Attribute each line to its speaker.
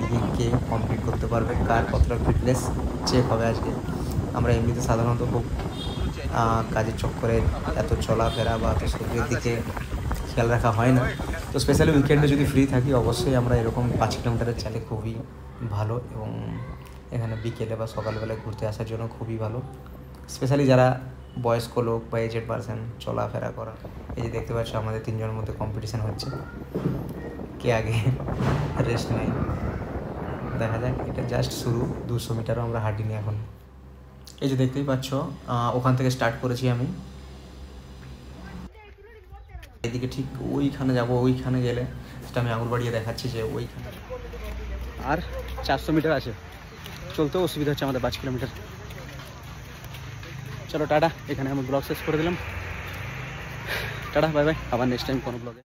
Speaker 1: রিডিংকে complete করতে পারবে, কার কতটা ফিটনেস চেক হবে আজকে। আমরা এমনিতে সাধারণত খুব কাজের চক্করে এত চলাফেরা বা এত শরীরের দিকে খেয়াল রাখা হয় না। তো স্পেশালি উইকেন্ডে যদি ফ্রি থাকি অবশ্যই আমরা এরকম 5 কিলোমিটারের চালে খুবই ভালো, এবং এখানে বিকেলে বা সকালবেলায় ঘুরতে আসার জন্য খুবই ভালো। স্পেশালি যারা বয়স্ক লোক বা এজেড পারসন চলাফেরা করা। এই যে দেখতে পাচ্ছ আমাদের 3 জনের মধ্যে কম্পিটিশান হচ্ছে, কে আগে রেস্ট নেয়। দেখা যাক, এটা জাস্ট শুরু, 200 মিটারও আমরা হাঁটিনি এখন। এই যে দেখতেই পাচ্ছ ওখান থেকে স্টার্ট করেছি আমি। এদিকে ঠিক ওইখানে যাব, ওইখানে গেলে সেটা আমি আঙুল বাড়িয়ে দেখাচ্ছি যে ওইখানে। আর 400 মিটার আছে, চলতেও অসুবিধা হচ্ছে আমাদের 5 কিলোমিটার। চলো টাটা, এখানে আমি ব্লগ শেষ করে দিলাম। টাটা, বাই বাই, আবার নেক্সট টাইম কোনো ব্লগে।